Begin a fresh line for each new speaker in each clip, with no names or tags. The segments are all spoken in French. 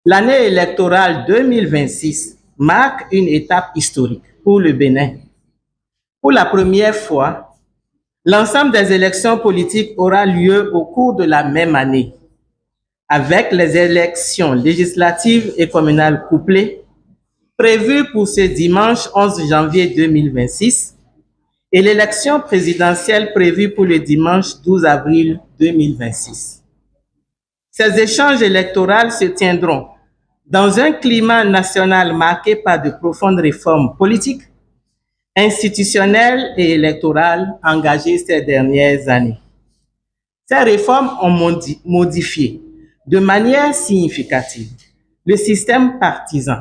L'année électorale 2026 marque une étape historique pour le Bénin. Pour la première fois, l'ensemble des élections politiques aura lieu au cours de la même année, avec les élections législatives et communales couplées prévues pour ce dimanche 11 janvier 2026 et l'élection présidentielle prévue pour le dimanche 12 avril 2026. Ces échanges électoraux se tiendront dans un climat national marqué par de profondes réformes politiques, institutionnelles et électorales engagées ces dernières années. Ces réformes ont modifié de manière significative le système partisan,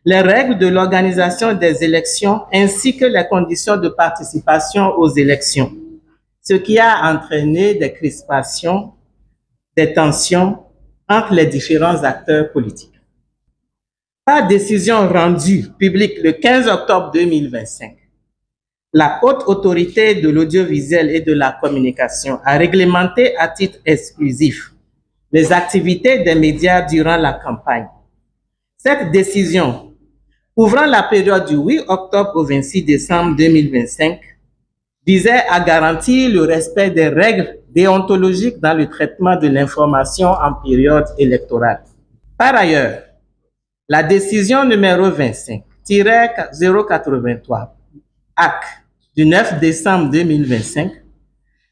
les règles de l'organisation des élections ainsi que les conditions de participation aux élections, ce qui a entraîné des crispations, des tensions entre les différents acteurs politiques. Par décision rendue publique le 15 octobre 2025, la Haute Autorité de l'audiovisuel et de la communication a réglementé à titre exclusif les activités des médias durant la campagne. Cette décision, ouvrant la période du 8 octobre au 26 décembre 2025, visait à garantir le respect des règles déontologiques dans le traitement de l'information en période électorale. Par ailleurs, la décision numéro 25-083 AC du 9 décembre 2025,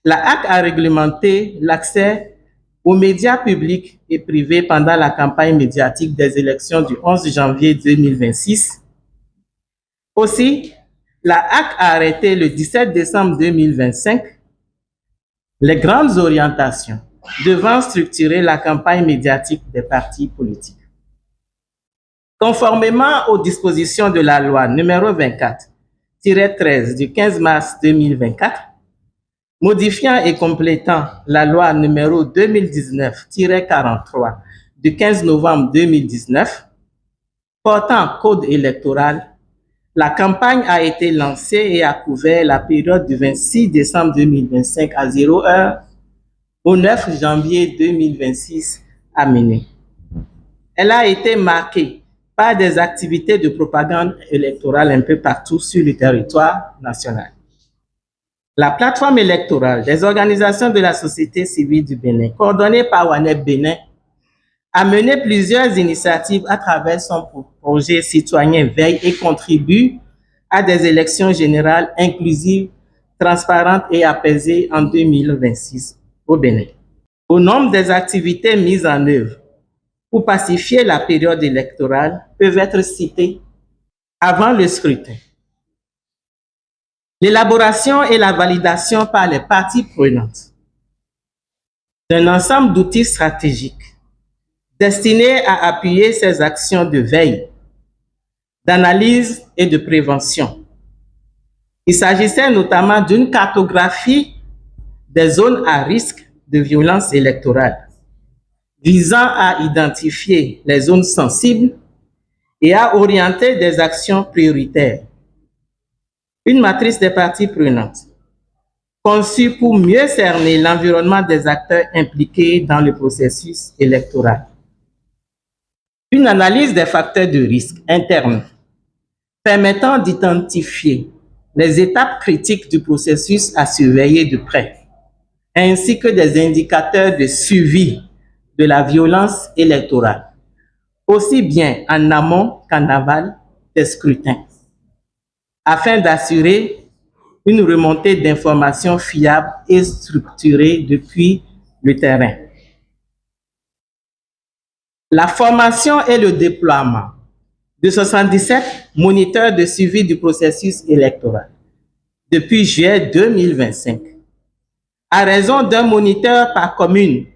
la AC a réglementé l'accès aux médias publics et privés pendant la campagne médiatique des élections du 11 janvier 2026. Aussi, la AC a arrêté le 17 décembre 2025 les grandes orientations devant structurer la campagne médiatique des partis politiques. Conformément aux dispositions de la loi numéro 24-13 du 15 mars 2024, modifiant et complétant la loi numéro 2019-43 du 15 novembre 2019, portant code électoral, la campagne a été lancée et a couvert la période du 26 décembre 2025 à 0h au 9 janvier 2026 à minuit. Elle a été marquée par des activités de propagande électorale un peu partout sur le territoire national. La plateforme électorale des organisations de la société civile du Bénin, coordonnée par WANEP Bénin, a mené plusieurs initiatives à travers son projet citoyen Veille et contribue à des élections générales inclusives, transparentes et apaisées en 2026 au Bénin. Au nombre des activités mises en œuvre pour pacifier la période électorale peuvent être citées avant le scrutin. L'élaboration et la validation par les parties prenantes d'un ensemble d'outils stratégiques destinés à appuyer ces actions de veille, d'analyse et de prévention. Il s'agissait notamment d'une cartographie des zones à risque de violence électorale, visant à identifier les zones sensibles et à orienter des actions prioritaires. Une matrice des parties prenantes, conçue pour mieux cerner l'environnement des acteurs impliqués dans le processus électoral. Une analyse des facteurs de risque internes permettant d'identifier les étapes critiques du processus à surveiller de près, ainsi que des indicateurs de suivi de la violence électorale, aussi bien en amont qu'en aval des scrutins, afin d'assurer une remontée d'informations fiables et structurées depuis le terrain. La formation et le déploiement de 77 moniteurs de suivi du processus électoral depuis juillet 2025, à raison d'un moniteur par commune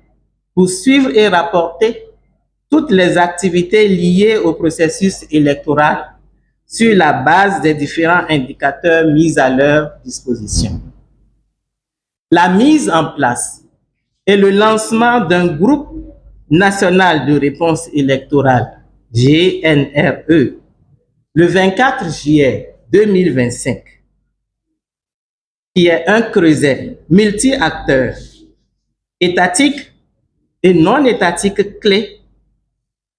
pour suivre et rapporter toutes les activités liées au processus électoral sur la base des différents indicateurs mis à leur disposition. La mise en place et le lancement d'un groupe national de réponse électorale, GNRE, le 24 juillet 2025, qui est un creuset multi-acteurs, étatique et non étatique clé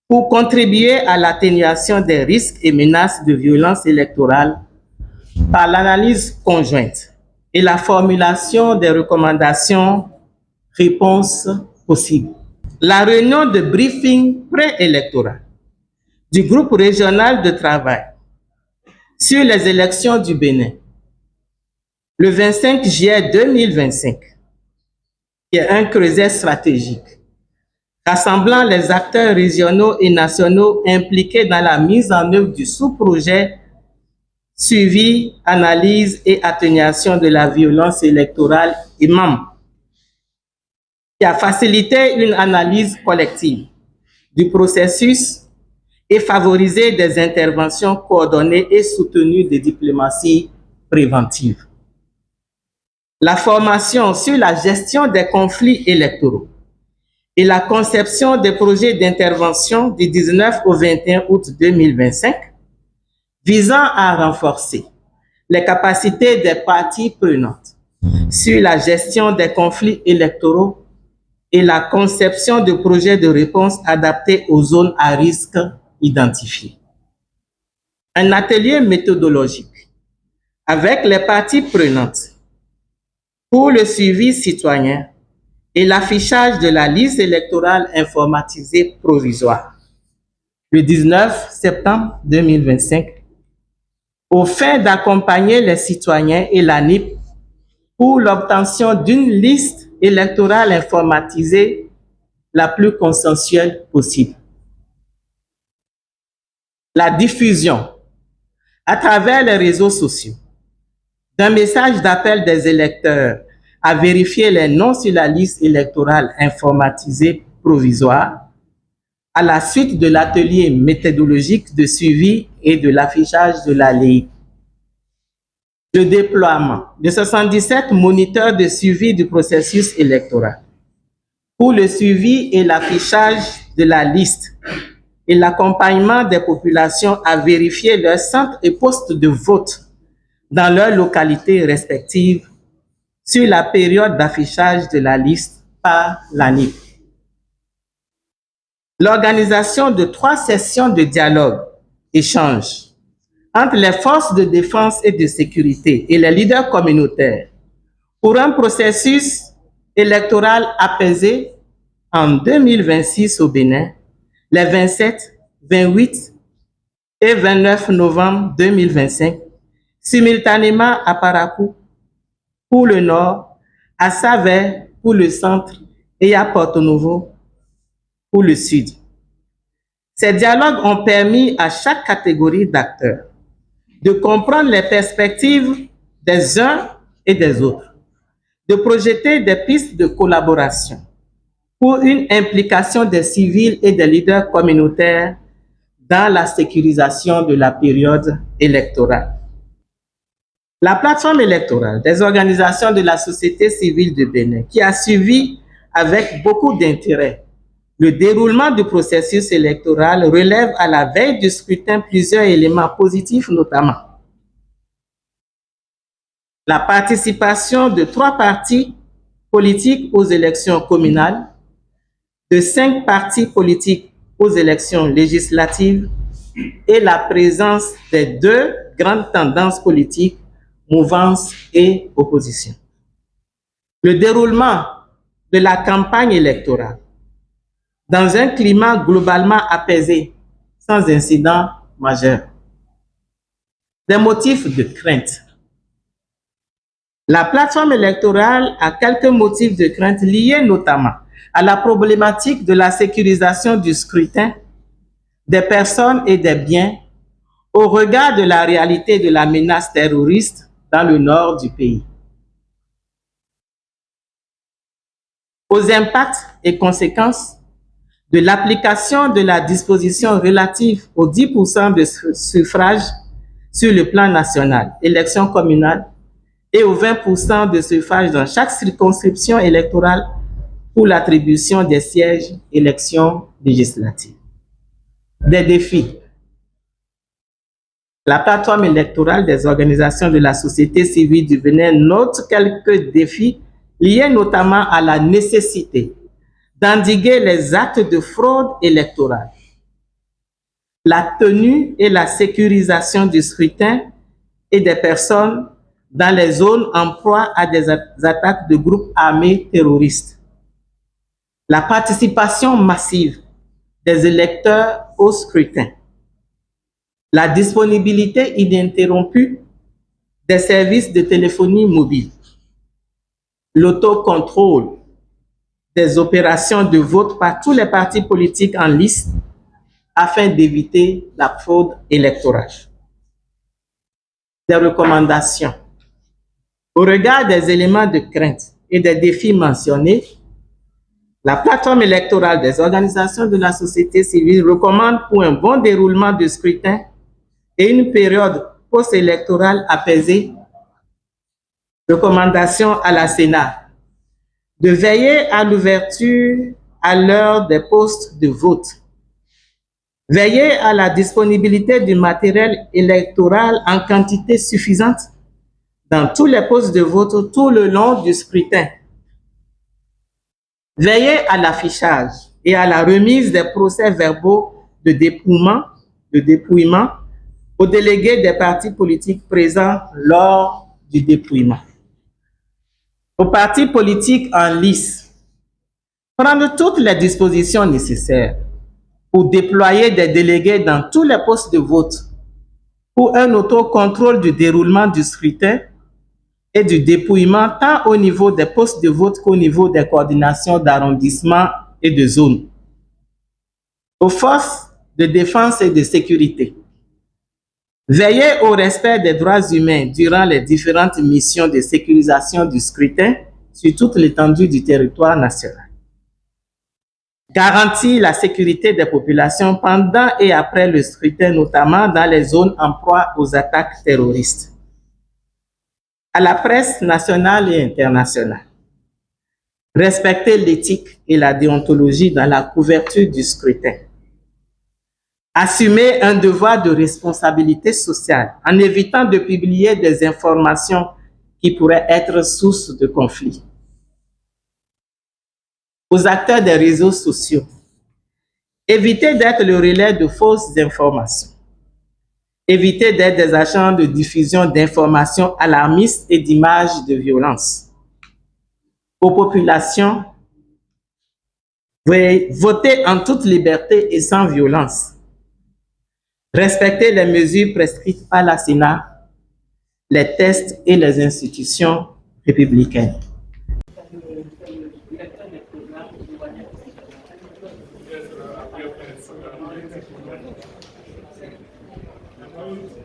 pour contribuer à l'atténuation des risques et menaces de violence électorale par l'analyse conjointe et la formulation des recommandations réponses possibles. La réunion de briefing préélectoral du groupe régional de travail sur les élections du Bénin le 25 juillet 2025, qui est un creuset stratégique rassemblant les acteurs régionaux et nationaux impliqués dans la mise en œuvre du sous-projet suivi, analyse et atténuation de la violence électorale IMAM, qui a facilité une analyse collective du processus et favorisé des interventions coordonnées et soutenues de diplomatie préventive. La formation sur la gestion des conflits électoraux et la conception des projets d'intervention du 19 au 21 août 2025 visant à renforcer les capacités des parties prenantes sur la gestion des conflits électoraux et la conception de projets de réponse adaptés aux zones à risque identifiées. Un atelier méthodologique avec les parties prenantes pour le suivi citoyen et l'affichage de la liste électorale informatisée provisoire le 19 septembre 2025 aux fins d'accompagner les citoyens et l'ANIP pour l'obtention d'une liste électorale informatisée la plus consensuelle possible. La diffusion à travers les réseaux sociaux d'un message d'appel des électeurs à vérifier les noms sur la liste électorale informatisée provisoire à la suite de l'atelier méthodologique de suivi et de l'affichage de la LEI. Le déploiement de 77 moniteurs de suivi du processus électoral pour le suivi et l'affichage de la liste et l'accompagnement des populations à vérifier leurs centres et postes de vote dans leurs localités respectives sur la période d'affichage de la liste par l'ANIP. L'organisation de 3 sessions de dialogue, échange entre les forces de défense et de sécurité et les leaders communautaires pour un processus électoral apaisé en 2026 au Bénin, les 27, 28 et 29 novembre 2025, simultanément à Parakou pour le nord, à Savè pour le centre et à Porto Novo pour le sud. Ces dialogues ont permis à chaque catégorie d'acteurs de comprendre les perspectives des uns et des autres, de projeter des pistes de collaboration pour une implication des civils et des leaders communautaires dans la sécurisation de la période électorale. La plateforme électorale des organisations de la société civile de Bénin, qui a suivi avec beaucoup d'intérêt le déroulement du processus électoral, relève à la veille du scrutin plusieurs éléments positifs, notamment la participation de 3 partis politiques aux élections communales, de 5 partis politiques aux élections législatives et la présence des 2 grandes tendances politiques, mouvance et opposition. Le déroulement de la campagne électorale dans un climat globalement apaisé, sans incident majeur. Des motifs de crainte. La plateforme électorale a quelques motifs de crainte liés notamment à la problématique de la sécurisation du scrutin, des personnes et des biens au regard de la réalité de la menace terroriste dans le nord du pays. Aux impacts et conséquences de l'application de la disposition relative aux 10% de suffrage sur le plan national, élections communales, et aux 20% de suffrage dans chaque circonscription électorale pour l'attribution des sièges élections législatives. Des défis. La plateforme électorale des organisations de la société civile du Bénin note quelques défis liés notamment à la nécessité d'endiguer les actes de fraude électorale la tenue et la sécurisation du scrutin et des personnes dans les zones en proie à des attaques de groupes armés terroristes, la participation massive des électeurs au scrutin, la disponibilité ininterrompue des services de téléphonie mobile, l'autocontrôle des opérations de vote par tous les partis politiques en lice afin d'éviter la fraude électorale. Des recommandations. Au regard des éléments de crainte et des défis mentionnés, la plateforme électorale des organisations de la société civile recommande pour un bon déroulement du scrutin et une période post-électorale apaisée, recommandation à la Sénat de veiller à l'ouverture à l'heure des postes de vote, veiller à la disponibilité du matériel électoral en quantité suffisante dans tous les postes de vote tout le long du scrutin, veiller à l'affichage et à la remise des procès-verbaux de dépouillement aux délégués des partis politiques présents lors du dépouillement. Aux partis politiques en lice, prendre toutes les dispositions nécessaires pour déployer des délégués dans tous les postes de vote pour un autocontrôle du déroulement du scrutin et du dépouillement tant au niveau des postes de vote qu'au niveau des coordinations d'arrondissement et de zone. Aux forces de défense et de sécurité, veiller au respect des droits humains durant les différentes missions de sécurisation du scrutin sur toute l'étendue du territoire national. Garantir la sécurité des populations pendant et après le scrutin, notamment dans les zones en proie aux attaques terroristes. À la presse nationale et internationale, respecter l'éthique et la déontologie dans la couverture du scrutin. Assumer un devoir de responsabilité sociale en évitant de publier des informations qui pourraient être source de conflits. Aux acteurs des réseaux sociaux, éviter d'être le relais de fausses informations. Éviter d'être des agents de diffusion d'informations alarmistes et d'images de violence. Aux populations, voter en toute liberté et sans violence. Respecter les mesures prescrites par la Sénat, les tests et les institutions républicaines.